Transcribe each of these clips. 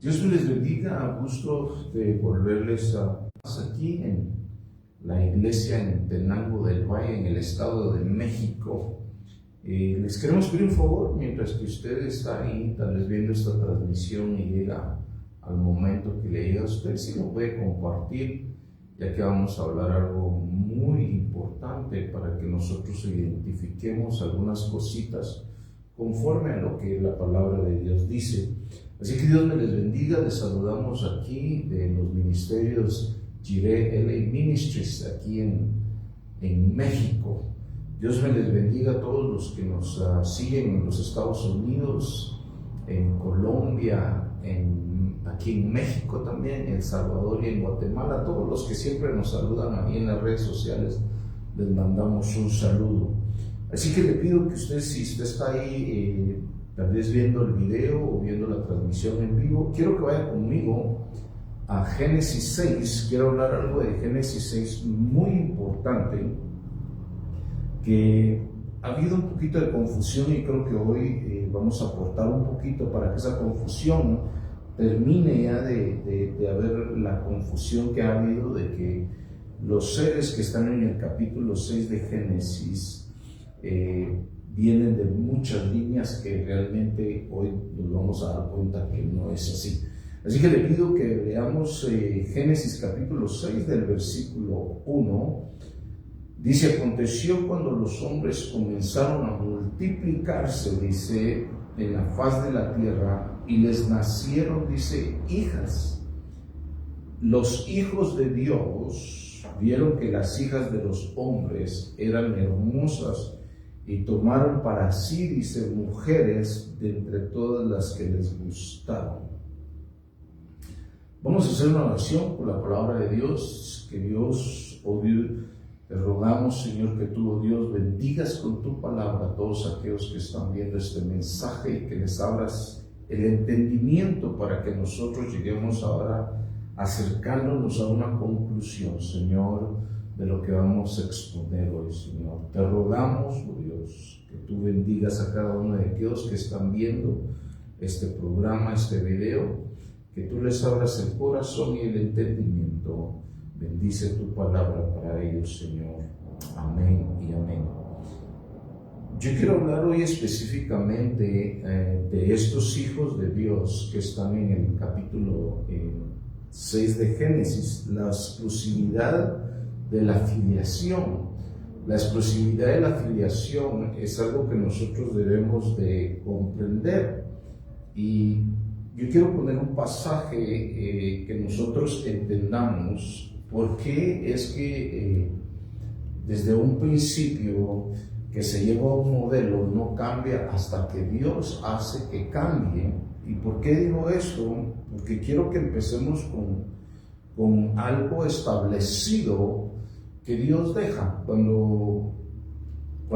Dios me les bendiga, gusto de volverles a aquí en la iglesia en Tenango del Valle, en el estado de México. Les queremos pedir un favor, mientras que usted está ahí, tal vez viendo esta transmisión y llega al momento que le llega a usted, si lo puede compartir, ya que vamos a hablar algo muy importante para que nosotros identifiquemos algunas cositas conforme a lo que la palabra de Dios dice. Así que Dios me les bendiga. Les saludamos aquí de los ministerios Jireh LA Ministries aquí en México. Dios me les bendiga a todos los que nos siguen en los Estados Unidos, en Colombia, aquí en México también, en El Salvador y en Guatemala. Todos los que siempre nos saludan ahí en las redes sociales, les mandamos un saludo. Así que le pido que usted, si usted está ahí, tal vez viendo el video o viendo la transmisión en vivo, quiero que vaya conmigo a Génesis 6. Quiero hablar algo de Génesis 6 muy importante, que ha habido un poquito de confusión y creo que hoy vamos a aportar un poquito para que esa confusión termine ya de haber la confusión que ha habido de que los seres que están en el capítulo 6 de Génesis vienen de muchas líneas que realmente hoy nos vamos a dar cuenta que no es así. Así que le pido que veamos Génesis capítulo 6 del versículo 1. Dice: aconteció cuando los hombres comenzaron a multiplicarse, dice, en la faz de la tierra, y les nacieron, dice, hijas. Los hijos de Dios vieron que las hijas de los hombres eran hermosas y tomaron para sí, dice, mujeres de entre todas las que les gustaron. Vamos a hacer una oración por la palabra de Dios. Que Dios, oh Dios, te rogamos, Señor, que tú, oh Dios, bendigas con tu palabra a todos aquellos que están viendo este mensaje y que les abras el entendimiento para que nosotros lleguemos ahora acercándonos a una conclusión, Señor, de lo que vamos a exponer hoy, Señor. Te rogamos, oh Dios, que tú bendigas a cada uno de aquellos que están viendo este programa, este video, que tú les abras el corazón y el entendimiento. Bendice tu palabra para ellos, Señor. Amén y amén. Yo quiero hablar hoy específicamente de estos hijos de Dios que están en el capítulo 6 de Génesis, la exclusividad de la filiación. La exclusividad de la filiación es algo que nosotros debemos de comprender, y yo quiero poner un pasaje que nosotros entendamos por qué es que desde un principio que se lleva un modelo no cambia hasta que Dios hace que cambie. ¿Y por qué digo esto? Porque quiero que empecemos con algo establecido que Dios deja. Cuando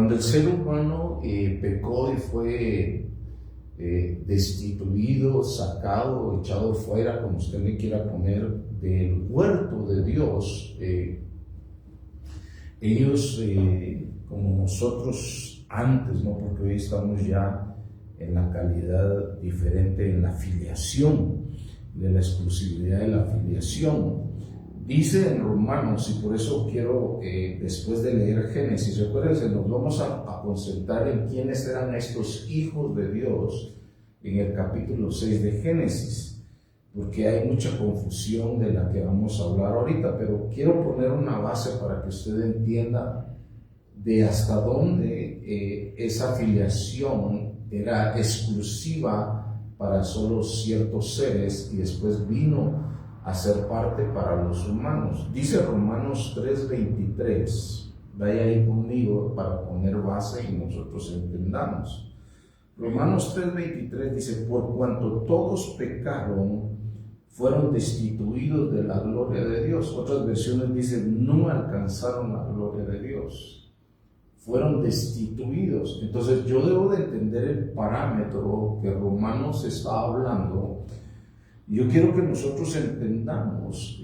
el ser humano pecó y fue destituido, sacado, echado fuera, como usted le quiera poner, del huerto de Dios, ellos, como nosotros antes, ¿no? Porque hoy estamos ya en la calidad diferente, en la filiación, de la exclusividad de la filiación. Dice en Romanos, y por eso quiero, después de leer Génesis, recuérdense, nos vamos a concentrar en quiénes eran estos hijos de Dios en el capítulo 6 de Génesis, porque hay mucha confusión de la que vamos a hablar ahorita, pero quiero poner una base para que usted entienda de hasta dónde esa filiación era exclusiva para solo ciertos seres y después vino a ser parte para los humanos. Dice Romanos 3:23, vaya ahí conmigo para poner base y nosotros entendamos. Romanos 3:23 dice: por cuanto todos pecaron, fueron destituidos de la gloria de Dios. Otras versiones dicen: no alcanzaron la gloria de Dios, fueron destituidos. Entonces yo debo de entender el parámetro que Romanos está hablando. Yo quiero que nosotros entendamos,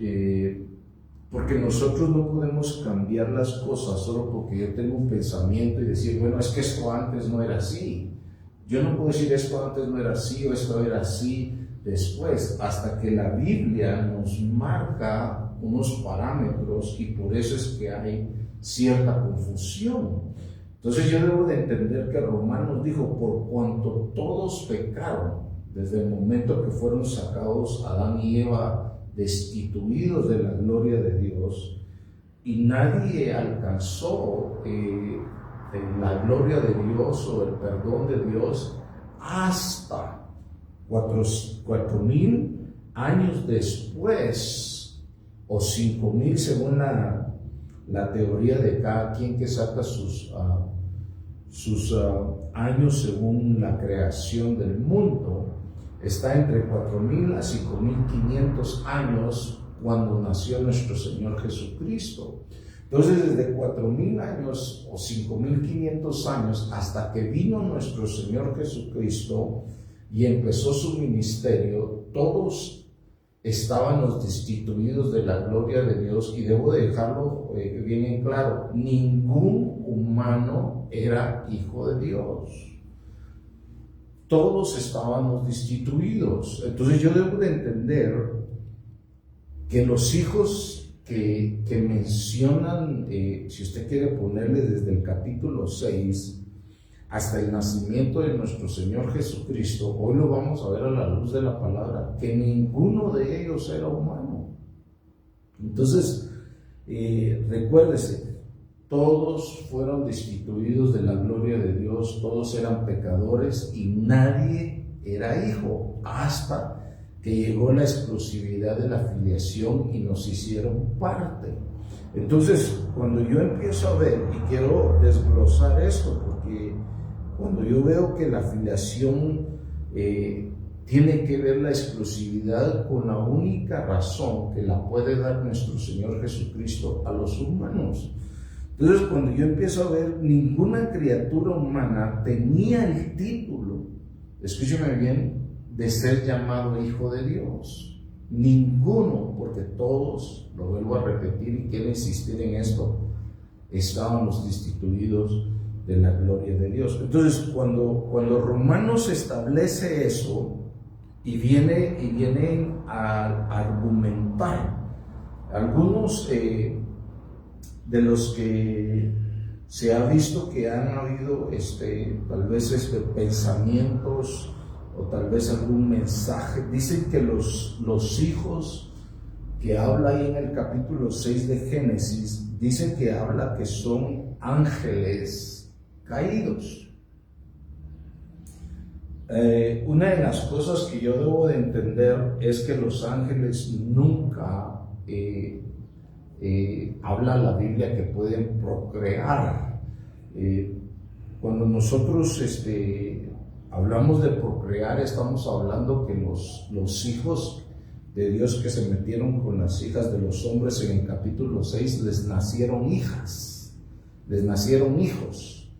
porque nosotros no podemos cambiar las cosas solo porque yo tengo un pensamiento y decir, bueno, es que esto antes no era así. Yo no puedo decir esto antes no era así o esto era así después, hasta que la Biblia nos marca unos parámetros y por eso es que hay cierta confusión. Entonces yo debo de entender que Romanos dijo, por cuanto todos pecaron, desde el momento que fueron sacados Adán y Eva, destituidos de la gloria de Dios, y nadie alcanzó la gloria de Dios o el perdón de Dios hasta 4,000 años después, o 5,000 según la teoría de cada quien que saca sus años según la creación del mundo. Está entre 4,000 a 5,500 años cuando nació nuestro Señor Jesucristo. Entonces, desde 4,000 años o 5,500 años hasta que vino nuestro Señor Jesucristo y empezó su ministerio, todos estábamos destituidos de la gloria de Dios, y debo dejarlo bien en claro, ningún humano era hijo de Dios. Todos estábamos destituidos. Entonces yo debo de entender que los hijos que mencionan, si usted quiere ponerle desde el capítulo 6 hasta el nacimiento de nuestro Señor Jesucristo, hoy lo vamos a ver a la luz de la palabra, que ninguno de ellos era humano. Entonces, recuérdese, todos fueron destituidos de la gloria de Dios, todos eran pecadores y nadie era hijo, hasta que llegó la exclusividad de la filiación y nos hicieron parte. Entonces, cuando yo empiezo a ver, y quiero desglosar esto, porque cuando yo veo que la filiación tiene que ver la exclusividad con la única razón que la puede dar nuestro Señor Jesucristo a los humanos. Entonces, cuando yo empiezo a ver, ninguna criatura humana tenía el título, escúcheme bien, de ser llamado hijo de Dios. Ninguno, porque todos, lo vuelvo a repetir y quiero insistir en esto, estábamos destituidos de la gloria de Dios. Entonces, cuando Romanos establece eso y vienen a argumentar, algunos de los que se ha visto que han habido tal vez pensamientos o tal vez algún mensaje, dicen que los hijos que habla ahí en el capítulo 6 de Génesis, dicen que habla que son ángeles caídos. Una de las cosas que yo debo de entender es que los ángeles nunca habla la Biblia que pueden procrear. Cuando nosotros hablamos de procrear, estamos hablando que los hijos de Dios que se metieron con las hijas de los hombres en el capítulo 6, les nacieron hijas, les nacieron hijos.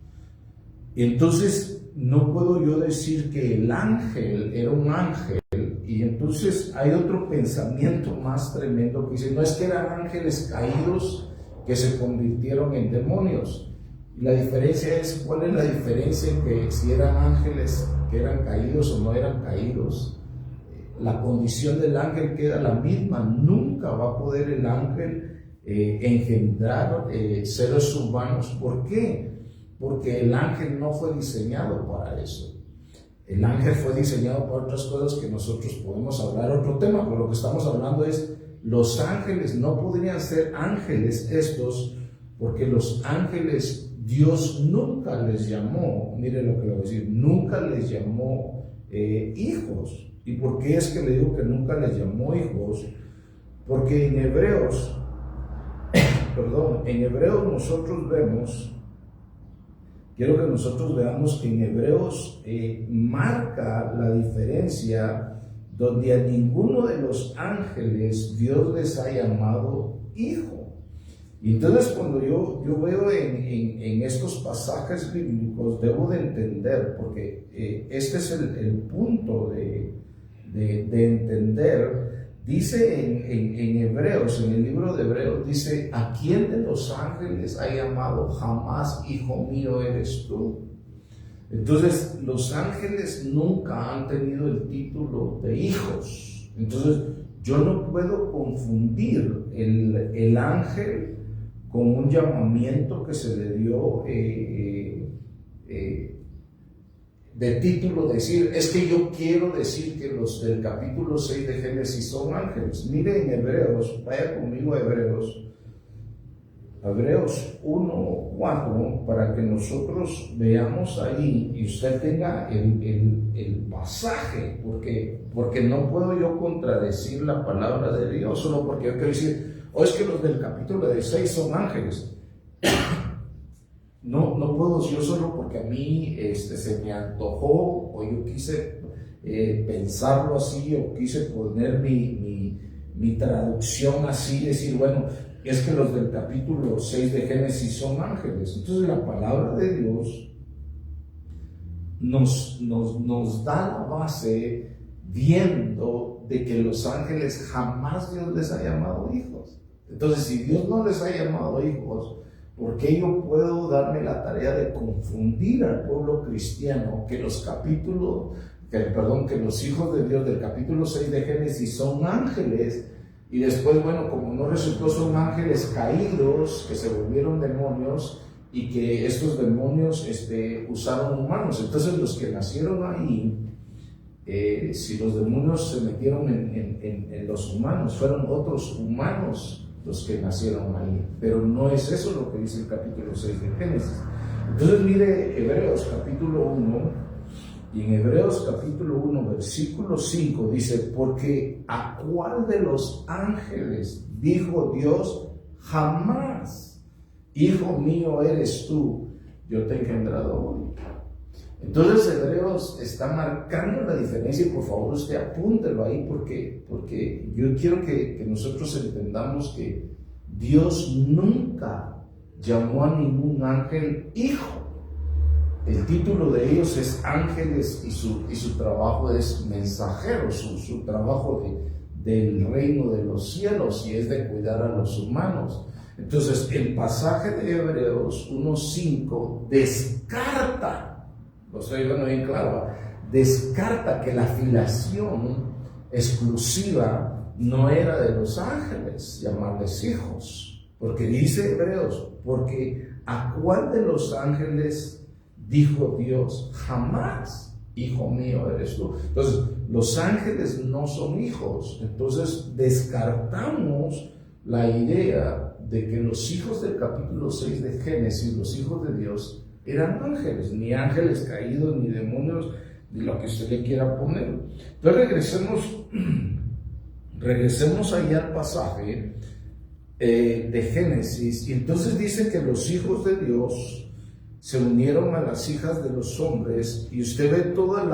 Entonces no puedo yo decir que el ángel era un ángel, y entonces hay otro pensamiento más tremendo que dice, no es que eran ángeles caídos que se convirtieron en demonios. Y la diferencia es, ¿cuál es la diferencia en que si eran ángeles que eran caídos o no eran caídos? La condición del ángel queda la misma. Nunca va a poder el ángel engendrar seres humanos. ¿Por qué? Porque el ángel no fue diseñado para eso. El ángel fue diseñado para otras cosas que nosotros podemos hablar, otro tema, pero lo que estamos hablando es, los ángeles no podrían ser ángeles estos, porque los ángeles Dios nunca les llamó, mire lo que le voy a decir, nunca les llamó hijos. ¿Y por qué es que le digo que nunca les llamó hijos? Porque en Hebreos, en Hebreos nosotros vemos, quiero que nosotros veamos que en Hebreos marca la diferencia, donde a ninguno de los ángeles Dios les ha llamado hijo. Y entonces cuando yo veo en estos pasajes bíblicos, debo de entender, porque este es el punto de entender. Dice en Hebreos, en el libro de Hebreos, dice, ¿a quién de los ángeles ha llamado jamás hijo mío eres tú? Entonces, los ángeles nunca han tenido el título de hijos. Entonces, yo no puedo confundir el ángel con un llamamiento que se le dio de título, decir, es que yo quiero decir que los del capítulo 6 de Génesis son ángeles. Mire en Hebreos, vaya conmigo a Hebreos 1:4, para que nosotros veamos ahí y usted tenga el pasaje, porque no puedo yo contradecir la palabra de Dios solo porque yo quiero decir, es que los del capítulo 6 son ángeles. No puedo yo solo porque a mí se me antojó o yo quise pensarlo así o quise poner mi traducción así, decir, bueno, es que los del capítulo 6 de Génesis son ángeles. Entonces la palabra de Dios nos da la base viendo de que los ángeles jamás Dios les ha llamado hijos. Entonces, si Dios no les ha llamado hijos, ¿por qué yo puedo darme la tarea de confundir al pueblo cristiano que los hijos de Dios del capítulo 6 de Génesis son ángeles? Y después, bueno, como no resultó, son ángeles caídos que se volvieron demonios y que estos demonios usaron humanos. Entonces, los que nacieron ahí, si los demonios se metieron en los humanos, fueron otros humanos los que nacieron ahí. Pero no es eso lo que dice el capítulo 6 de Génesis. Entonces, mire Hebreos capítulo 1. Y en Hebreos capítulo 1, versículo 5 dice, porque ¿a cuál de los ángeles dijo Dios jamás, hijo mío eres tú, yo te he engendrado hoy? Entonces Hebreos está marcando la diferencia y por favor usted apúntelo ahí porque yo quiero que nosotros entendamos que Dios nunca llamó a ningún ángel hijo. El título de ellos es ángeles y su trabajo es mensajero, su trabajo del reino de los cielos y es de cuidar a los humanos. Entonces el pasaje de Hebreos 1:5 descarta, lo estoy diciendo bien claro, descarta que la filiación exclusiva no era de los ángeles, llamarles hijos, porque dice Hebreos, porque ¿a cuál de los ángeles dijo Dios jamás, hijo mío eres tú? Entonces, los ángeles no son hijos. Entonces, descartamos la idea de que los hijos del capítulo 6 de Génesis, los hijos de Dios, eran ángeles, ni ángeles caídos, ni demonios, ni lo que usted le quiera poner. Entonces, regresemos ahí al pasaje de Génesis, y entonces dice que los hijos de Dios se unieron a las hijas de los hombres, y usted ve toda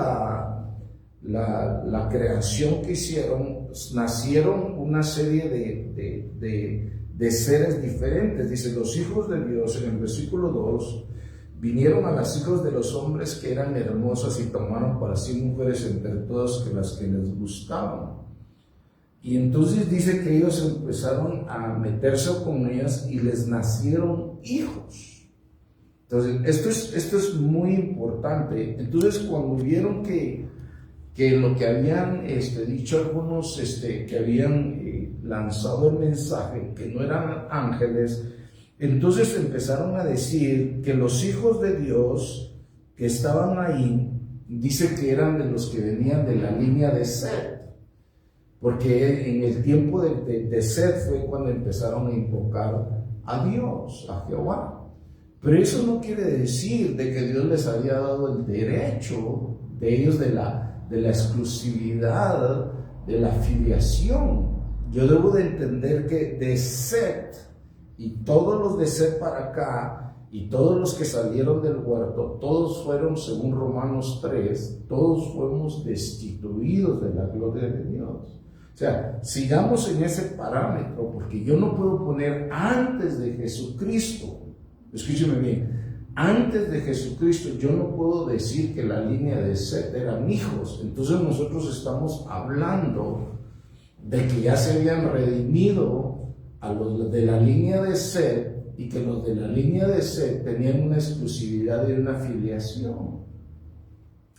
la creación que hicieron. Nacieron una serie de seres diferentes. Dice, los hijos de Dios, en el versículo 2, vinieron a las hijas de los hombres que eran hermosas y tomaron para sí mujeres entre todas las que les gustaban. Y entonces dice que ellos empezaron a meterse con ellas y les nacieron hijos. Entonces, esto es muy importante. Entonces, cuando vieron que lo que habían dicho algunos que habían lanzado el mensaje, que no eran ángeles, entonces empezaron a decir que los hijos de Dios que estaban ahí, dice que eran de los que venían de la línea de Set, porque en el tiempo de Set fue cuando empezaron a invocar a Dios, a Jehová. Pero eso no quiere decir de que Dios les había dado el derecho de ellos de la exclusividad, de la filiación. Yo debo de entender que de Set y todos los de Set para acá y todos los que salieron del huerto, todos fueron, según Romanos 3, todos fuimos destituidos de la gloria de Dios. O sea, sigamos en ese parámetro, porque yo no puedo poner antes de Jesucristo. Escúcheme bien, antes de Jesucristo yo no puedo decir que la línea de Set eran hijos. Entonces nosotros estamos hablando de que ya se habían redimido a los de la línea de Set y que los de la línea de Set tenían una exclusividad y una filiación.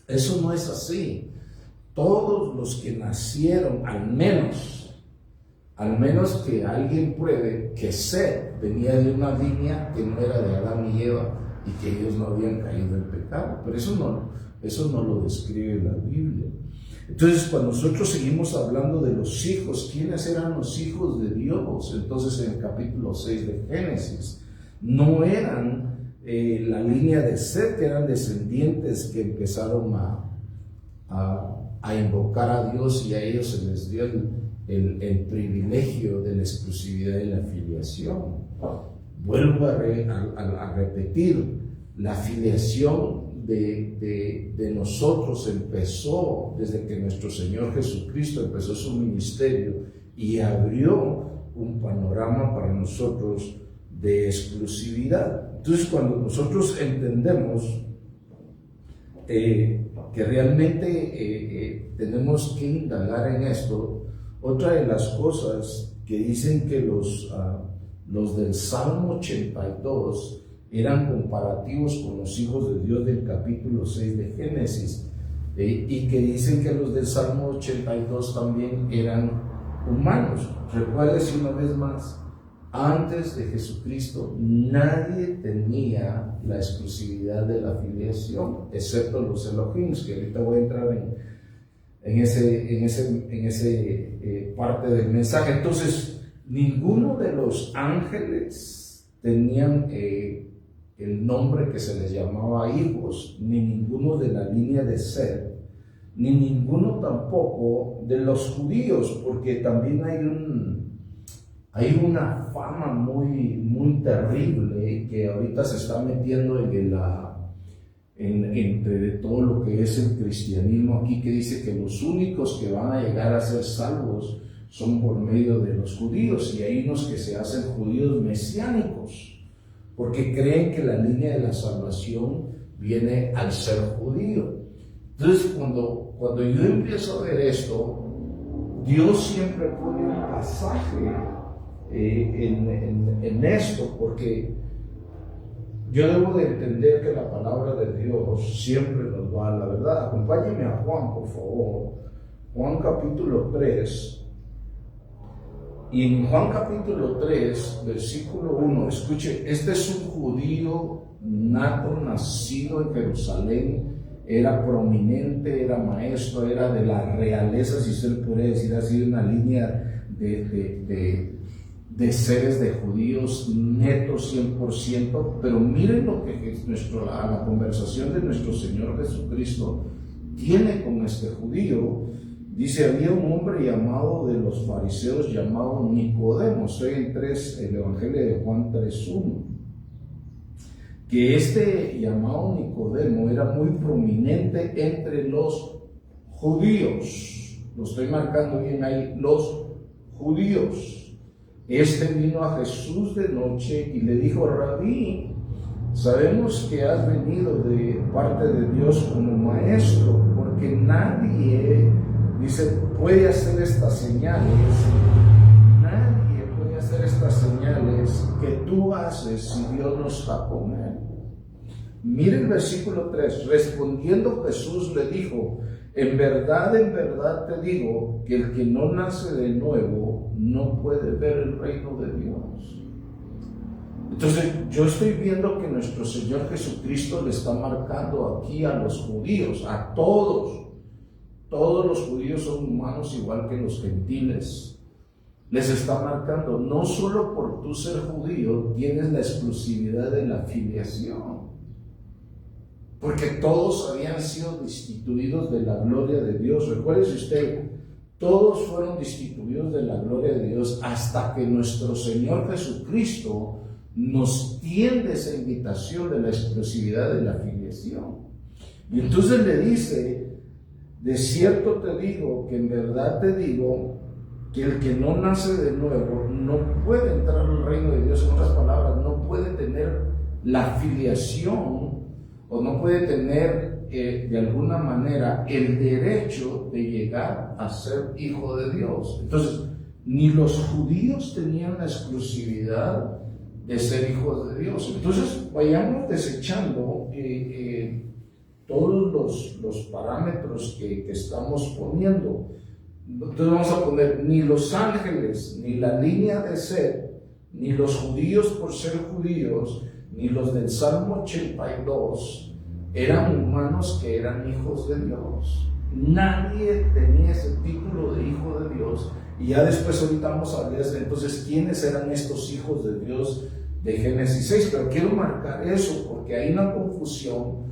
Eso no es así. Todos los que nacieron, al menos que alguien pruebe que Set venía de una línea que no era de Adán y Eva y que ellos no habían caído en pecado, pero eso no lo describe la Biblia. Entonces, cuando nosotros seguimos hablando de los hijos, ¿quiénes eran los hijos de Dios? Entonces, en el capítulo 6 de Génesis, no eran la línea de Set, que eran descendientes que empezaron a invocar a Dios, y a ellos se les dio el privilegio de la exclusividad y la filiación. Vuelvo a repetir, la filiación de nosotros empezó desde que nuestro Señor Jesucristo empezó su ministerio y abrió un panorama para nosotros de exclusividad. Entonces, cuando nosotros entendemos que realmente tenemos que indagar en esto, otra de las cosas que dicen que los del Salmo 82 eran comparativos con los hijos de Dios del capítulo 6 de Génesis, y que dicen que los del Salmo 82 también eran humanos. Recuérdese una vez más, antes de Jesucristo nadie tenía la exclusividad de la filiación, excepto los Elohims, que ahorita voy a entrar en ese parte del mensaje. Entonces, ninguno de los ángeles tenían el nombre que se les llamaba hijos, ni ninguno de la línea de Set, ni ninguno tampoco de los judíos, porque también hay una fama muy terrible que ahorita se está metiendo entre todo lo que es el cristianismo aquí, que dice que los únicos que van a llegar a ser salvos son por medio de los judíos, y hay unos que se hacen judíos mesiánicos porque creen que la línea de la salvación viene al ser judío. Entonces, cuando yo empiezo a ver esto, Dios siempre pone un pasaje en esto, porque yo debo de entender que la palabra de Dios siempre nos va a la verdad. Acompáñenme a Juan, por favor. Juan capítulo 3. Y en Juan capítulo 3, versículo 1, escuche, este es un judío nato, nacido en Jerusalén, era prominente, era maestro, era de la realeza, si usted puede decir así, de una línea de seres de judíos netos 100%, pero miren lo que la conversación de nuestro Señor Jesucristo tiene con este judío. Dice, había un hombre llamado de los fariseos, llamado Nicodemo. Estoy en el Evangelio de Juan 3:1. Que este llamado Nicodemo era muy prominente entre los judíos. Lo estoy marcando bien ahí, los judíos. Este vino a Jesús de noche y le dijo, Rabí, sabemos que has venido de parte de Dios como maestro, porque nadie, dice, puede hacer estas señales. Nadie puede hacer estas señales que tú haces si Dios no está con él. Mire el versículo 3. Respondiendo Jesús le dijo, en verdad te digo que el que no nace de nuevo no puede ver el reino de Dios. Entonces, yo estoy viendo que nuestro Señor Jesucristo le está marcando aquí a los judíos, a todos. Todos los judíos son humanos igual que los gentiles. Les está marcando, no solo por tú ser judío tienes la exclusividad de la filiación, porque todos habían sido destituidos de la gloria de Dios. Recuérdese usted, todos fueron destituidos de la gloria de Dios hasta que nuestro Señor Jesucristo nos tiende esa invitación de la exclusividad de la filiación. Y entonces le dice, de cierto te digo, que en verdad te digo, que el que no nace de nuevo no puede entrar al reino de Dios. En otras palabras, no puede tener la filiación, o no puede tener de alguna manera el derecho de llegar a ser hijo de Dios. Entonces, ni los judíos tenían la exclusividad de ser hijos de Dios. Entonces, vayamos desechando todos los parámetros que estamos poniendo. Entonces vamos a poner ni los ángeles, ni la línea de Set, ni los judíos por ser judíos, ni los del Salmo 82 eran humanos que eran hijos de Dios. Nadie tenía ese título de hijo de Dios. Y ya después ahorita vamos a ver entonces quiénes eran estos hijos de Dios de Génesis 6, pero quiero marcar eso porque hay una confusión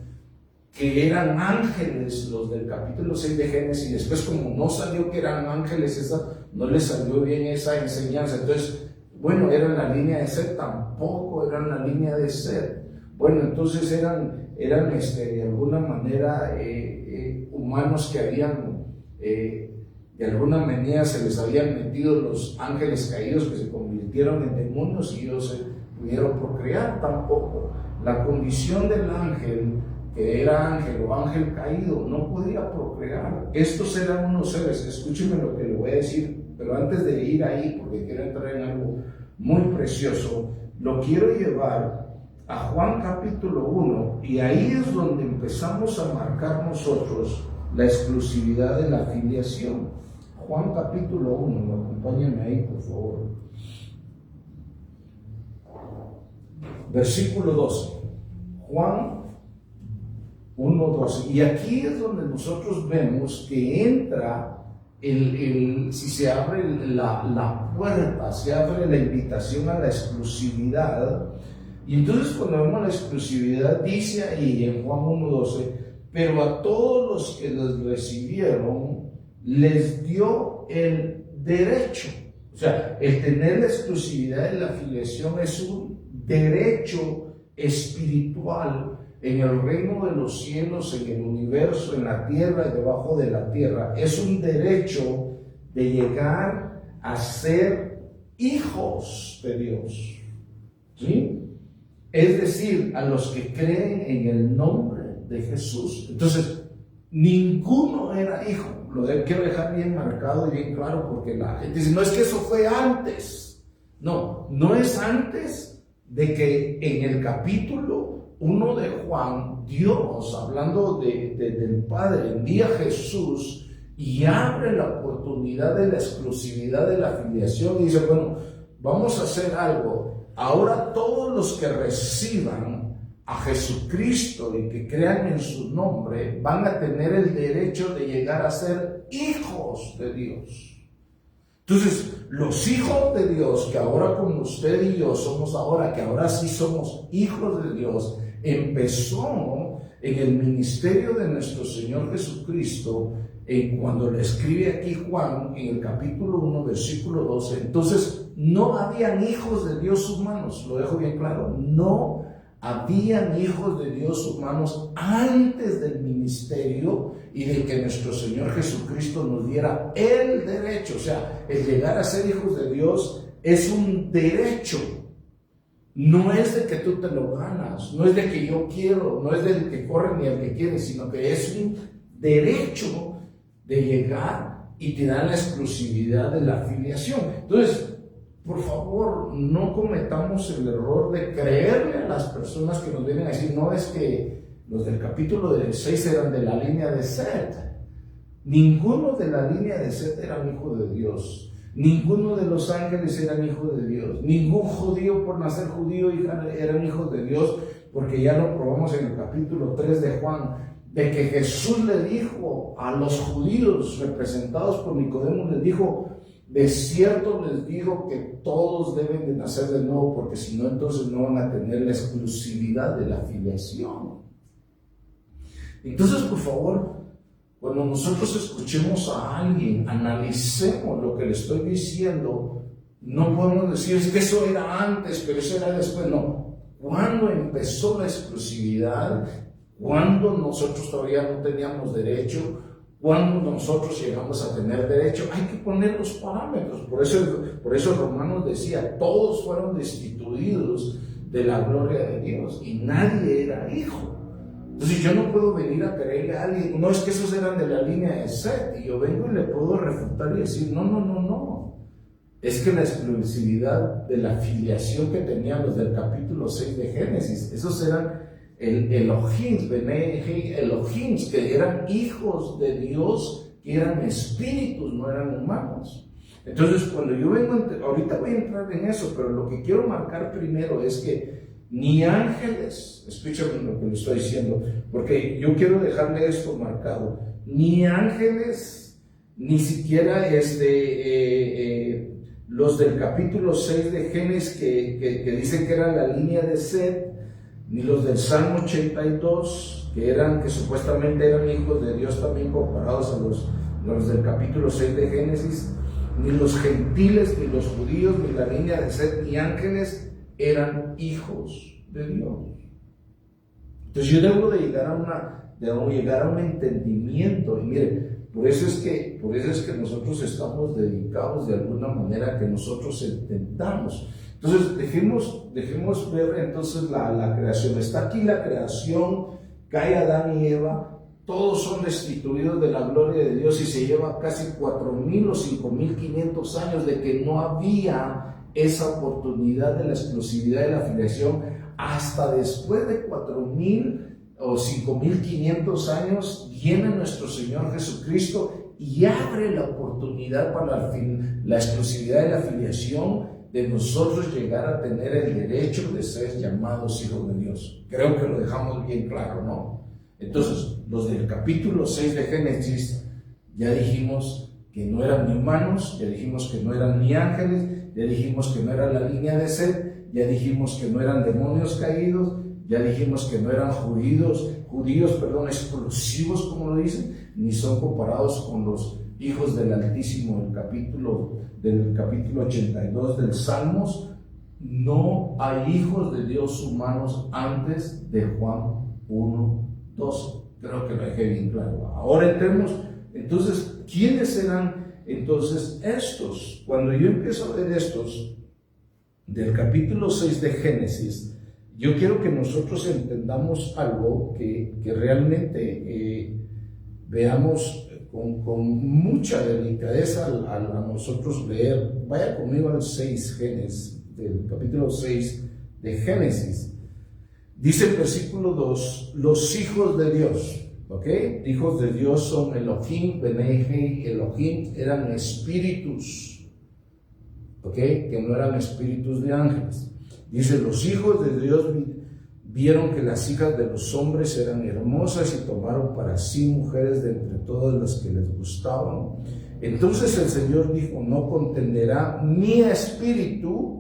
que eran ángeles los del capítulo 6 de Génesis, y después como no salió que eran ángeles, no les salió bien esa enseñanza. Entonces, bueno, eran la línea de Set, tampoco eran la línea de Set. Bueno, entonces eran de alguna manera humanos que habían de alguna manera se les habían metido los ángeles caídos que se convirtieron en demonios y ellos se pudieron procrear. Tampoco. La condición del ángel, que era ángel o ángel caído, no podía procrear. Estos eran unos seres, escúchenme lo que le voy a decir, pero antes de ir ahí, porque quiero entrar en algo muy precioso, lo quiero llevar a Juan capítulo 1, y ahí es donde empezamos a marcar nosotros la exclusividad de la filiación. Juan capítulo 1, acompáñenme ahí por favor. Versículo 12. Juan 1:12. Y aquí es donde nosotros vemos que entra si se abre la puerta, se abre la invitación a la exclusividad. Y entonces cuando vemos la exclusividad, dice ahí en Juan 1:12, pero a todos los que les recibieron, les dio el derecho. O sea, el tener la exclusividad de la filiación es un derecho espiritual en el reino de los cielos, en el universo, en la tierra y debajo de la tierra. Es un derecho de llegar a ser hijos de Dios. ¿Sí? Es decir, a los que creen en el nombre de Jesús. Entonces, ninguno era hijo. Lo quiero dejar bien marcado y bien claro, porque la gente dice, no es que eso fue antes. No, no es antes de que en el capítulo 1 de Juan, Dios, hablando del Padre, envía a Jesús y abre la oportunidad de la exclusividad de la filiación y dice, bueno, vamos a hacer algo. Ahora todos los que reciban a Jesucristo y que crean en su nombre van a tener el derecho de llegar a ser hijos de Dios. Entonces, los hijos de Dios, que ahora como usted y yo somos ahora, que ahora sí somos hijos de Dios, empezó en el ministerio de nuestro Señor Jesucristo, cuando le escribe aquí Juan en el capítulo 1, versículo 12. Entonces, no habían hijos de Dios humanos, lo dejo bien claro, no habían hijos de Dios humanos antes del ministerio y de que nuestro Señor Jesucristo nos diera el derecho. O sea, el llegar a ser hijos de Dios es un derecho. No es de que tú te lo ganas, no es de que yo quiero, no es del que corre ni el que quiere, sino que es un derecho de llegar y te dan la exclusividad de la filiación. Entonces, por favor, no cometamos el error de creerle a las personas que nos vienen a decir, no, es que los del capítulo 6 eran de la línea de Set. Ninguno de la línea de Set era un hijo de Dios. Ninguno de los ángeles eran hijos de Dios. Ningún judío por nacer judío eran hijos de Dios, porque ya lo probamos en el capítulo 3 de Juan, de que Jesús le dijo a los judíos representados por Nicodemo, les dijo, de cierto les digo que todos deben de nacer de nuevo, porque si no, entonces no van a tener la exclusividad de la filiación. Entonces, por favor, cuando nosotros escuchemos a alguien, analicemos lo que le estoy diciendo. No podemos decir, es que eso era antes, pero eso era después. No. ¿Cuándo empezó la exclusividad? ¿Cuándo nosotros todavía no teníamos derecho? ¿Cuándo nosotros llegamos a tener derecho? Hay que poner los parámetros. Por eso Romanos decía, todos fueron destituidos de la gloria de Dios y nadie era hijo. Entonces yo no puedo venir a creerle a alguien, no, es que esos eran de la línea de Set, y yo vengo y le puedo refutar y decir, no. Es que la exclusividad de la filiación que tenían los del capítulo 6 de Génesis, esos eran el Elohim, Elohim, que eran hijos de Dios, que eran espíritus, no eran humanos. Entonces, cuando yo vengo, ahorita voy a entrar en eso, pero lo que quiero marcar primero es que ni ángeles, escúchame lo que le estoy diciendo, porque yo quiero dejarle esto marcado, ni ángeles, ni siquiera los del capítulo 6 de Génesis que dicen que eran la línea de Set, ni los del Salmo 82, que supuestamente eran hijos de Dios también comparados a los del capítulo 6 de Génesis, ni los gentiles, ni los judíos, ni la línea de Set, ni ángeles eran hijos de Dios. Entonces yo debo de llegar a un entendimiento, y mire, por eso es que nosotros estamos dedicados de alguna manera a que nosotros entendamos. Entonces dejemos ver entonces la creación. Está aquí la creación, cae Adán y Eva, todos son destituidos de la gloria de Dios, y se lleva casi 4,000 o 5,500 años de que no había esa oportunidad de la exclusividad de la filiación. Hasta después de 4,000 o 5,500 años viene nuestro Señor Jesucristo y abre la oportunidad para la exclusividad de la filiación, de nosotros llegar a tener el derecho de ser llamados hijos de Dios. Creo que lo dejamos bien claro, ¿no? Entonces, los del capítulo 6 de Génesis, ya dijimos que no eran ni humanos, ya dijimos que no eran ni ángeles, ya dijimos que no era la línea de Set, ya dijimos que no eran demonios caídos, ya dijimos que no eran judíos, exclusivos, como lo dicen, ni son comparados con los hijos del Altísimo del capítulo 82 del Salmos. No hay hijos de Dios humanos antes de Juan 1:12. Creo que lo dejé bien claro. Ahora entremos, entonces, ¿quiénes eran entonces estos? Cuando yo empiezo a ver estos del capítulo 6 de Génesis, yo quiero que nosotros entendamos algo que realmente veamos con mucha delicadeza al nosotros leer. Vaya conmigo al 6 Génesis, del capítulo 6 de Génesis. Dice el versículo 2, los hijos de Dios, ¿ok? Hijos de Dios son Elohim, Benei, Elohim, eran espíritus, ¿ok? Que no eran espíritus de ángeles. Dice, los hijos de Dios vieron que las hijas de los hombres eran hermosas y tomaron para sí mujeres de entre todas las que les gustaban. Entonces el Señor dijo, no contenderá mi espíritu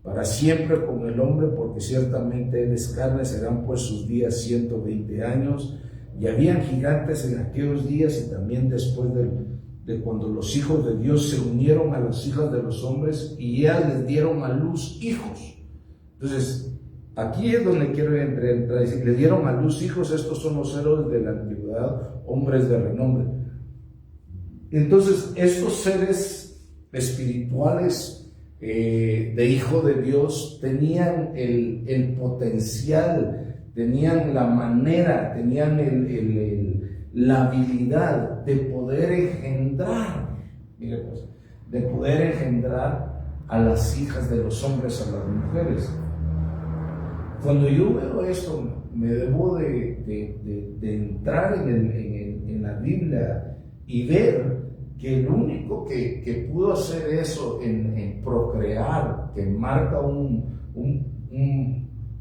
para siempre con el hombre, porque ciertamente él es carne, serán pues sus días 120 años. Y habían gigantes en aquellos días y también después de cuando los hijos de Dios se unieron a las hijas de los hombres y ellas les dieron a luz hijos. Entonces, aquí es donde quiero entrar. Le dieron a luz hijos, estos son los héroes de la antigüedad, hombres de renombre. Entonces, estos seres espirituales de hijo de Dios tenían el potencial, tenían la manera, tenían la habilidad de poder engendrar, mire pues, de poder engendrar a las hijas de los hombres, a las mujeres. Cuando yo veo esto, me debo de entrar en la Biblia y ver que el único que pudo hacer eso en procrear, que marca un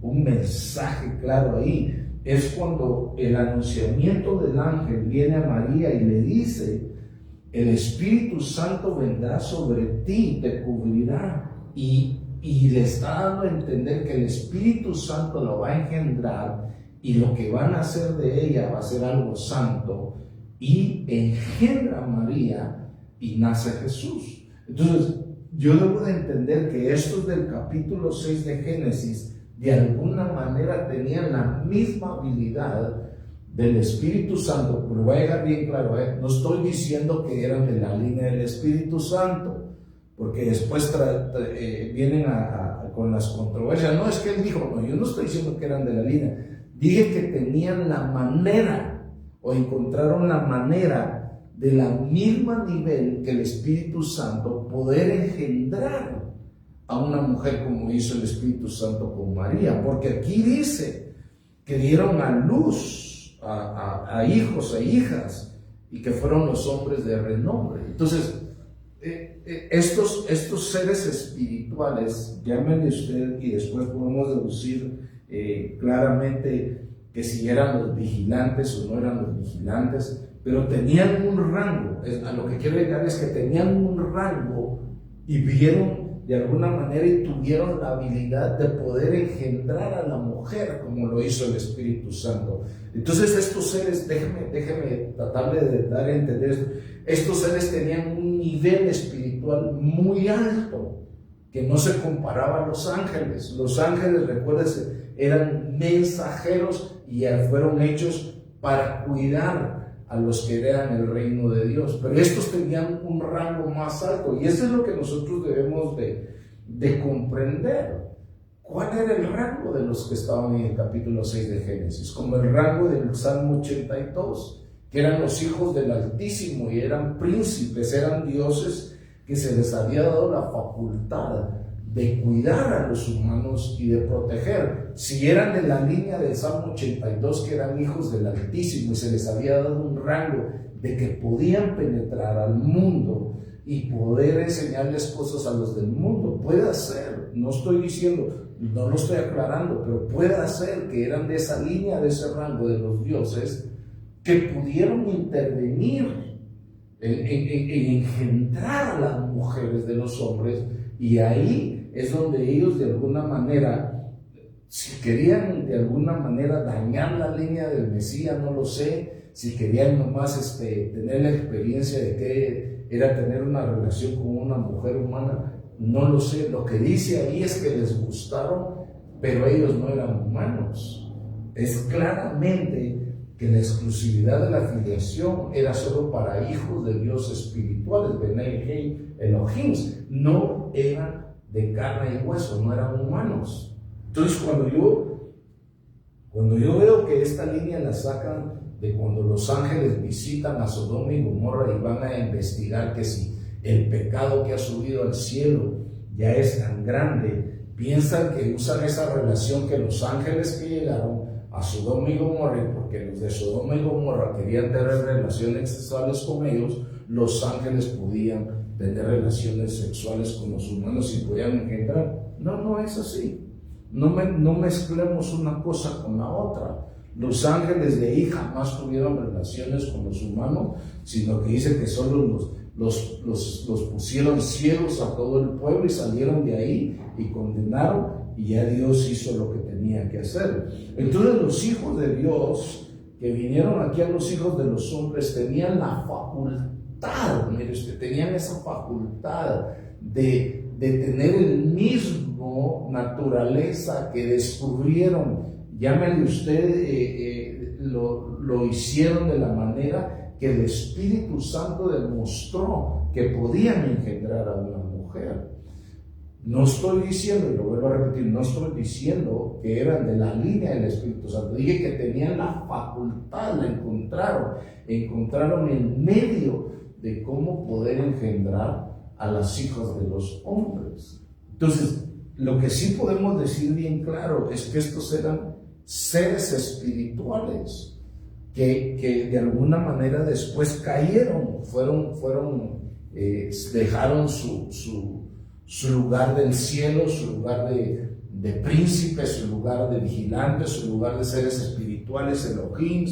mensaje claro ahí, es cuando el anunciamiento del ángel viene a María y le dice, el Espíritu Santo vendrá sobre ti, te cubrirá, y le está dando a entender que el Espíritu Santo lo va a engendrar y lo que van a hacer de ella va a ser algo santo, y engendra a María y nace Jesús. Entonces yo debo de entender que estos del capítulo 6 de Génesis de alguna manera tenían la misma habilidad del Espíritu Santo, pero voy a dejar bien claro, no estoy diciendo que eran de la línea del Espíritu Santo, porque después vienen con las controversias. No, es que él dijo, no, yo no estoy diciendo que eran de la línea, dije que tenían la manera, o encontraron la manera de la misma nivel que el Espíritu Santo poder engendrar a una mujer como hizo el Espíritu Santo con María, porque aquí dice que dieron a luz a hijos e hijas y que fueron los hombres de renombre. Entonces, estos seres espirituales, llámenle usted, y después podemos deducir claramente que si eran los vigilantes o no eran los vigilantes, pero tenían un rango. A lo que quiero llegar es que tenían un rango y vieron de alguna manera y tuvieron la habilidad de poder engendrar a la mujer como lo hizo el Espíritu Santo. Entonces estos seres, déjeme tratarle de dar a entender esto, estos seres tenían un nivel espiritual muy alto que no se comparaba a los ángeles. Los ángeles, recuérdense, eran mensajeros y fueron hechos para cuidar a los que heredan el reino de Dios, pero estos tenían un rango más alto, y eso es lo que nosotros debemos de comprender. ¿Cuál era el rango de los que estaban en el capítulo 6 de Génesis? Como el rango del Salmo 82, que eran los hijos del Altísimo y eran príncipes, eran dioses que se les había dado la facultad de cuidar a los humanos y de proteger. Si eran de la línea del Salmo 82, que eran hijos del Altísimo y se les había dado un rango de que podían penetrar al mundo y poder enseñarles cosas a los del mundo, puede ser, no estoy diciendo, no lo estoy aclarando, pero puede ser que eran de esa línea, de ese rango de los dioses, que pudieron intervenir en engendrar a las mujeres de los hombres, y ahí es donde ellos de alguna manera, si querían de alguna manera dañar la línea del Mesías, no lo sé, si querían nomás tener la experiencia de que era tener una relación con una mujer humana, no lo sé. Lo que dice ahí es que les gustaron, pero ellos no eran humanos. Es claramente que la exclusividad de la filiación era solo para hijos de Dios espirituales, Benei Elohim, no eran de carne y hueso, no eran humanos. Entonces cuando yo veo que esta línea la sacan de cuando los ángeles visitan a Sodoma y Gomorra y van a investigar que si el pecado que ha subido al cielo ya es tan grande, piensan que usan esa relación que los ángeles que llegaron a Sodoma y Gomorra, porque los de Sodoma y Gomorra querían tener relaciones sexuales con ellos, los ángeles podían tener relaciones sexuales con los humanos y podían engendrar. No es así. No mezclemos una cosa con la otra. Los ángeles de ahí jamás tuvieron relaciones con los humanos, sino que dice que solo los pusieron ciegos a todo el pueblo y salieron de ahí y condenaron, y ya Dios hizo lo que tenía que hacer. Entonces los hijos de Dios que vinieron aquí a los hijos de los hombres tenían la facultad, mire usted, tenían esa facultad de tener el mismo naturaleza que descubrieron. Llámele usted, lo hicieron de la manera que el Espíritu Santo demostró que podían engendrar a una mujer. No estoy diciendo, y lo vuelvo a repetir, no estoy diciendo que eran de la línea del Espíritu Santo. Dije que tenían la facultad, la encontraron el medio de cómo poder engendrar a las hijas de los hombres. Entonces, lo que sí podemos decir bien claro es que estos eran seres espirituales que de alguna manera después cayeron, dejaron su lugar del cielo, su lugar de príncipes, su lugar de vigilantes, su lugar de seres espirituales, Elohim,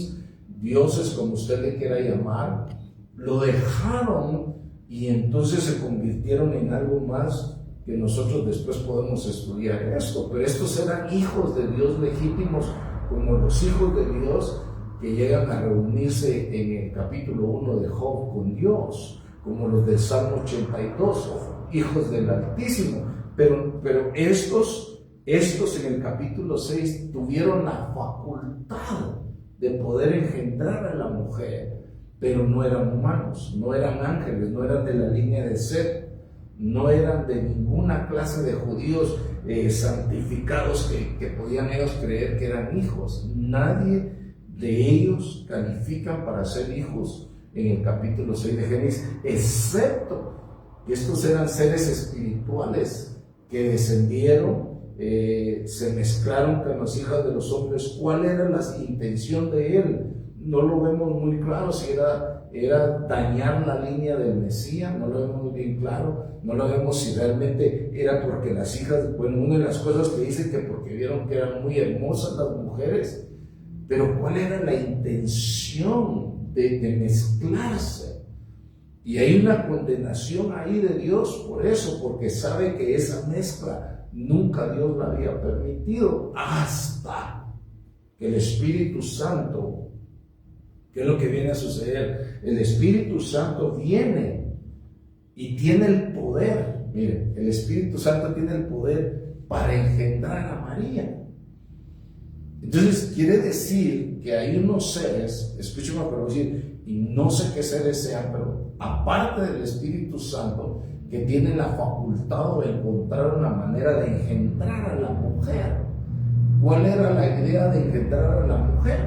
dioses, como usted le quiera llamar, lo dejaron y entonces se convirtieron en algo más que nosotros después podemos estudiar esto. Pero estos eran hijos de Dios legítimos, como los hijos de Dios que llegan a reunirse en el capítulo 1 de Job con Dios, como los del Salmo 82, hijos del Altísimo. Pero estos en el capítulo 6 tuvieron la facultad de poder engendrar a la mujer, pero no eran humanos, no eran ángeles, no eran de la línea de Set, no eran de ninguna clase de judíos santificados que podían ellos creer que eran hijos. Nadie de ellos califican para ser hijos en el capítulo 6 de Génesis, excepto que estos eran seres espirituales que descendieron se mezclaron con las hijas de los hombres. ¿Cuál era la intención de él? No lo vemos muy claro, si era dañar la línea del Mesías, no lo vemos muy bien claro, no lo vemos si realmente era porque las hijas, bueno, una de las cosas que dice que porque vieron que eran muy hermosas las mujeres, pero ¿cuál era la intención de mezclarse? Y hay una condenación ahí de Dios por eso, porque sabe que esa mezcla nunca Dios la había permitido, hasta que el Espíritu Santo, ¿qué es lo que viene a suceder? El Espíritu Santo viene y tiene el poder. Miren, el Espíritu Santo tiene el poder para engendrar a María. Entonces quiere decir que hay unos seres, escúchame por decir, y no sé qué seres sean, pero aparte del Espíritu Santo, que tienen la facultad de encontrar una manera de engendrar a la mujer. ¿Cuál era la idea de engendrar a la mujer?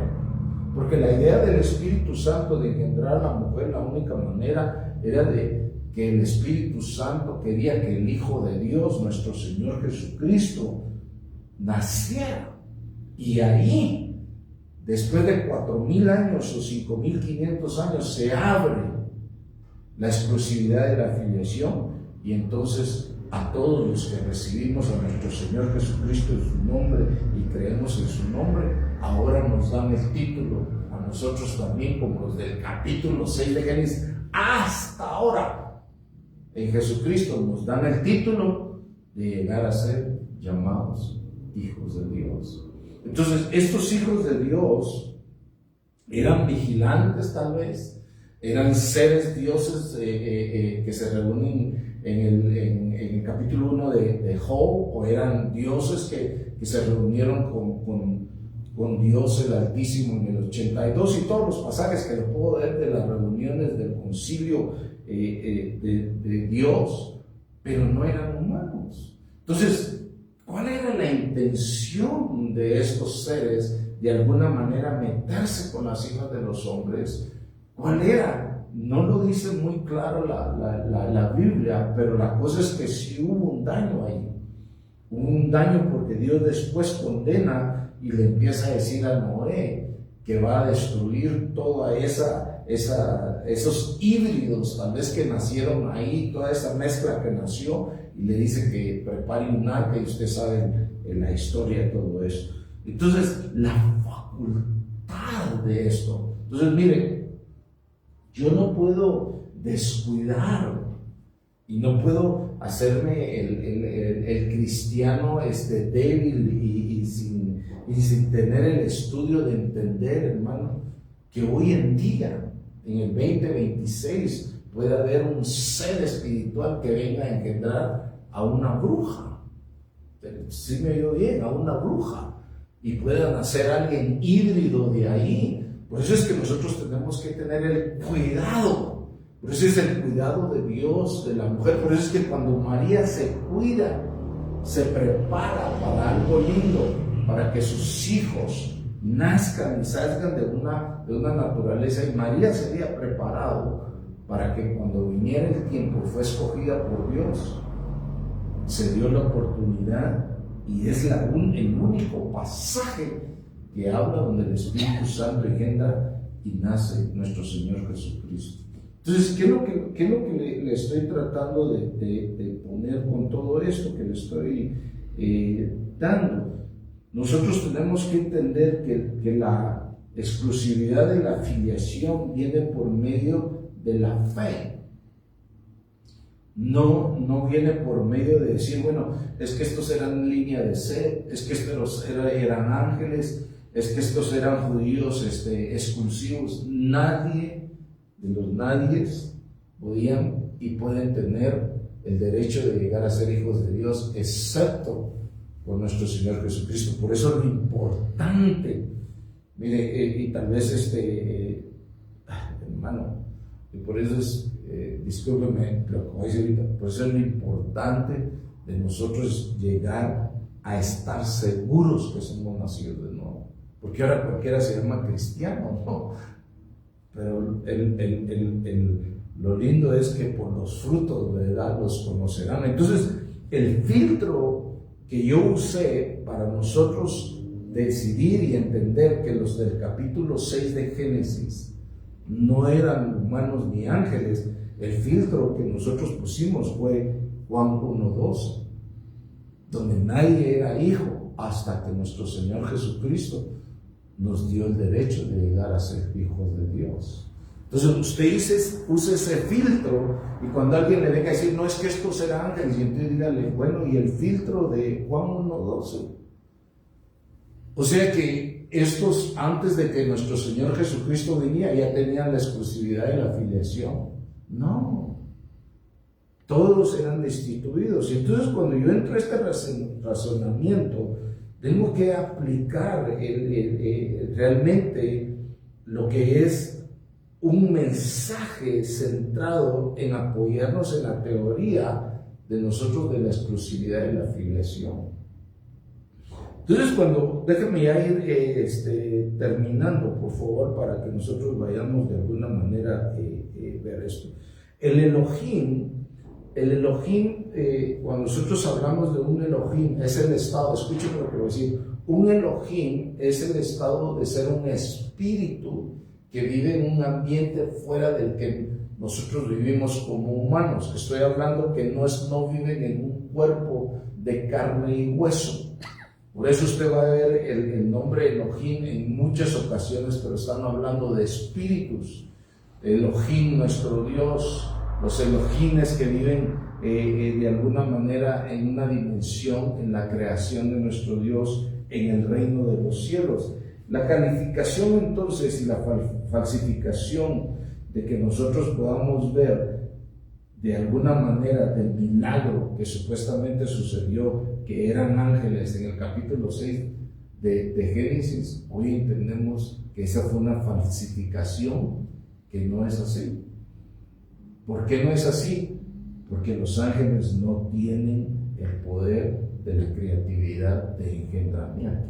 Porque la idea del Espíritu Santo de engendrar a la mujer, la única manera era de que el Espíritu Santo quería que el Hijo de Dios, nuestro Señor Jesucristo, naciera. Y ahí, después de 4,000 años o 5,500 años, se abre la exclusividad de la filiación, y entonces a todos los que recibimos a nuestro Señor Jesucristo en su nombre y creemos en su nombre, ahora nos dan el título, a nosotros también, como los del capítulo 6 de Génesis, hasta ahora, en Jesucristo nos dan el título de llegar a ser llamados hijos de Dios. Entonces, estos hijos de Dios eran vigilantes tal vez, eran seres dioses que se reúnen en el capítulo 1 de Job, o eran dioses que se reunieron con Dios el Altísimo en el 82, y todos los pasajes que les puedo ver de las reuniones del concilio de Dios, pero no eran humanos. Entonces, ¿cuál era la intención de estos seres de alguna manera meterse con las hijas de los hombres? ¿Cuál era? No lo dice muy claro la Biblia, pero la cosa es que sí hubo un daño ahí. Hubo un daño porque Dios después condena y le empieza a decir a Noé que va a destruir toda esos híbridos, tal vez que nacieron ahí, toda esa mezcla que nació, y le dice que prepare un arca, y ustedes saben la historia de todo eso. Entonces, la facultad de esto. Entonces, miren, yo no puedo descuidar y no puedo hacerme el cristiano débil y sin tener el estudio de entender, hermano, que hoy en día, en el 2026, puede haber un ser espiritual que venga a engendrar a una bruja. ¿Sí me oyó bien? A una bruja. Y pueda nacer alguien híbrido de ahí. Por eso es que nosotros tenemos que tener el cuidado. Por eso es el cuidado de Dios, de la mujer. Por eso es que cuando María se cuida, se prepara para algo lindo, para que sus hijos nazcan y salgan de una naturaleza. Y María se había preparado para que cuando viniera el tiempo, fue escogida por Dios, se dio la oportunidad, y es el único pasaje que habla donde el Espíritu Santo engendra y nace nuestro Señor Jesucristo. Entonces, ¿qué es lo que le estoy tratando de poner con todo esto que le estoy dando? Nosotros tenemos que entender que la exclusividad de la filiación viene por medio de la fe. No viene por medio de decir, bueno, es que estos eran línea de Seth, es que estos eran ángeles, es que estos eran judíos exclusivos. Nadie de los nadies podían y pueden tener el derecho de llegar a ser hijos de Dios, excepto por nuestro Señor Jesucristo. Por eso es lo importante, mire, y tal vez hermano, y por eso es, discúlpeme, pero como dice ahorita, por eso es lo importante de nosotros llegar a estar seguros que somos nacidos de nuevo. Porque ahora cualquiera se llama cristiano, ¿no? Pero lo lindo es que por los frutos, ¿verdad?, los conocerán. Entonces, el filtro que yo usé para nosotros decidir y entender que los del capítulo 6 de Génesis no eran humanos ni ángeles, el filtro que nosotros pusimos fue Juan 1:12, donde nadie era hijo hasta que nuestro Señor Jesucristo nos dio el derecho de llegar a ser hijos de Dios. Entonces usted use ese filtro, y cuando alguien le venga a decir, no, es que estos eran ángeles, y entonces dígale, bueno, y el filtro de Juan 1:12. O sea que estos, antes de que nuestro Señor Jesucristo venía, ya tenían la exclusividad de la filiación. No, todos eran destituidos. Y entonces cuando yo entro a este razonamiento, tengo que aplicar realmente lo que es un mensaje centrado en apoyarnos en la teoría de nosotros de la exclusividad de la filiación. Entonces, déjenme ya ir terminando, por favor, para que nosotros vayamos de alguna manera ver esto. El Elohim, cuando nosotros hablamos de un Elohim, es el estado, escuchen lo que voy a decir, un Elohim es el estado de ser un espíritu que vive en un ambiente fuera del que nosotros vivimos como humanos. Estoy hablando que no viven en un cuerpo de carne y hueso. Por eso usted va a ver el nombre Elohim en muchas ocasiones, pero están hablando de espíritus. Elohim, nuestro Dios, los Elohines que viven de alguna manera en una dimensión en la creación de nuestro Dios en el reino de los cielos. La calificación entonces y la falsificación de que nosotros podamos ver de alguna manera del milagro que supuestamente sucedió, que eran ángeles en el capítulo 6 de Génesis, hoy entendemos que esa fue una falsificación, que no es así. ¿Por qué no es así? Porque los ángeles no tienen el poder de la creatividad de engendramiento.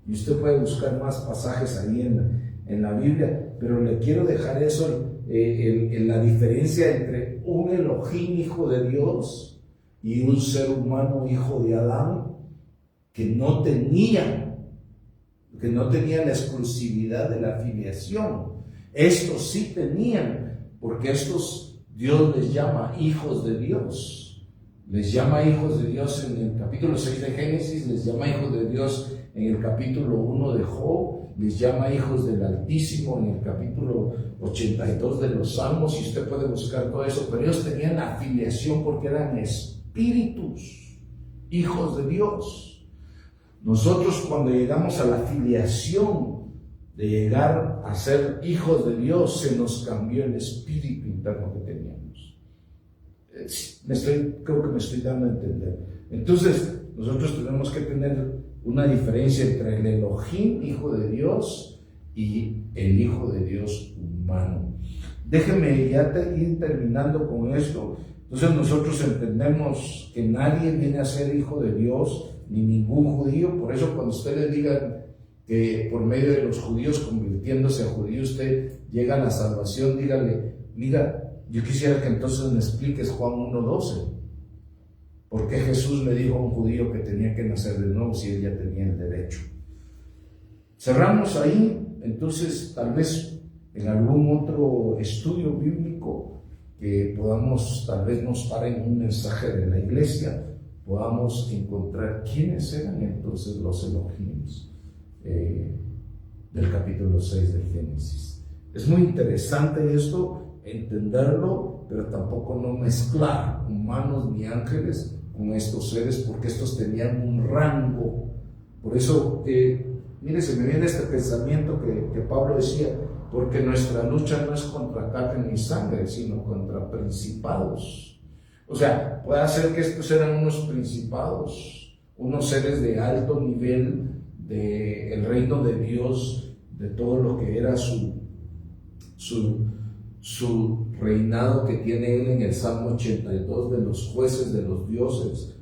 Y usted puede buscar más pasajes ahí en la Biblia, pero le quiero dejar eso en la diferencia entre un Elohim, hijo de Dios, y un ser humano, hijo de Adán, que no tenía la exclusividad de la filiación. Estos sí tenían, porque estos Dios les llama hijos de Dios. Les llama hijos de Dios en el capítulo 6 de Génesis, les llama hijos de Dios en el capítulo 1 de Job, les llama hijos del Altísimo en el capítulo 82 de los Salmos, y usted puede buscar todo eso, pero ellos tenían afiliación porque eran espíritus, hijos de Dios. Nosotros, cuando llegamos a la filiación de llegar a ser hijos de Dios, se nos cambió el espíritu interno que teníamos. Creo que me estoy dando a entender. Entonces, nosotros tenemos que tener una diferencia entre el Elohim, hijo de Dios, y el hijo de Dios humano. Déjenme ya ir terminando con esto. Entonces nosotros entendemos que nadie viene a ser hijo de Dios, ni ningún judío. Por eso cuando ustedes digan que por medio de los judíos convirtiéndose a judío usted llega a la salvación, dígale, mira, yo quisiera que entonces me expliques Juan 1:12. ¿Por qué Jesús le dijo a un judío que tenía que nacer de nuevo si él ya tenía el derecho? Cerramos ahí. Entonces, tal vez en algún otro estudio bíblico que podamos, tal vez nos pare en un mensaje de la iglesia, podamos encontrar quiénes eran entonces los Elohims del capítulo 6 de Génesis. Es muy interesante esto, entenderlo, pero tampoco no mezclar humanos ni ángeles con estos seres, porque estos tenían un rango. Por eso, mire, se me viene este pensamiento que Pablo decía, porque nuestra lucha no es contra carne ni sangre, sino contra principados. O sea, puede ser que estos eran unos principados, unos seres de alto nivel del reino de Dios, de todo lo que era su reinado que tiene él en el Salmo 82 de los jueces de los dioses.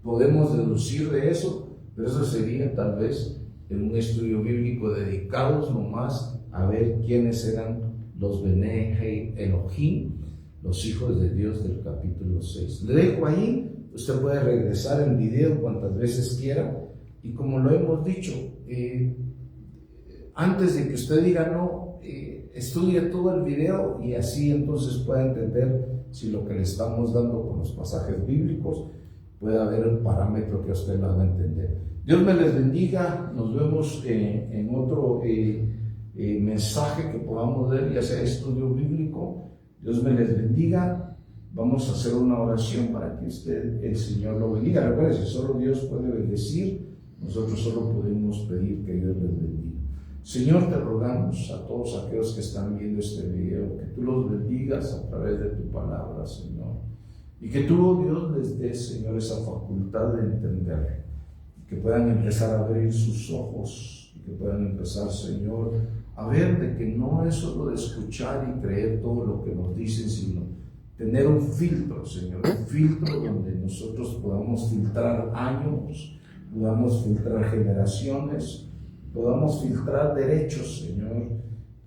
Podemos deducir de eso, pero eso sería tal vez en un estudio bíblico dedicados nomás a ver quiénes eran los Bene Elohim, los hijos de Dios del capítulo 6. Le dejo ahí, usted puede regresar el video cuantas veces quiera, y como lo hemos dicho, antes de que usted diga no, estudie todo el video y así entonces pueda entender si lo que le estamos dando con los pasajes bíblicos puede haber un parámetro que usted lo haga entender. Dios me les bendiga, nos vemos en otro mensaje que podamos ver, ya sea estudio bíblico. Dios me les bendiga. Vamos a hacer una oración para que usted, el Señor lo bendiga. Recuerde, solo Dios puede bendecir, nosotros solo podemos pedir que Dios les bendiga. Señor, te rogamos a todos aquellos que están viendo este video, que tú los bendigas a través de tu palabra, Señor. Y que tú, oh Dios, les des, Señor, esa facultad de entender. Que puedan empezar a abrir sus ojos. Y que puedan empezar, Señor, a ver de que no es solo de escuchar y creer todo lo que nos dicen, sino tener un filtro, Señor. Un filtro donde nosotros podamos filtrar años, podamos filtrar generaciones, podamos filtrar derechos, Señor,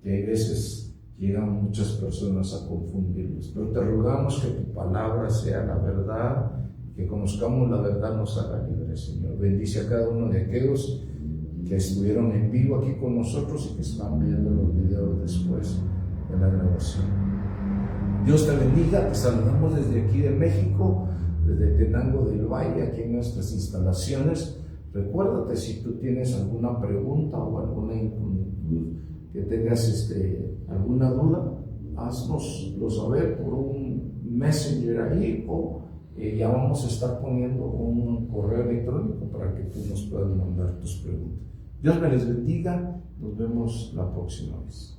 que a veces llegan muchas personas a confundirlos. Pero te rogamos que tu palabra sea la verdad, que conozcamos la verdad, nos haga libres, Señor. Bendice a cada uno de aquellos que estuvieron en vivo aquí con nosotros y que están viendo los videos después de la grabación. Dios te bendiga, te saludamos desde aquí de México, desde Tenango del Valle, aquí en nuestras instalaciones. Recuérdate, si tú tienes alguna pregunta o alguna inquietud, que tengas alguna duda, haznoslo saber por un messenger ahí, o ya vamos a estar poniendo un correo electrónico para que tú nos puedas mandar tus preguntas. Dios me les bendiga, nos vemos la próxima vez.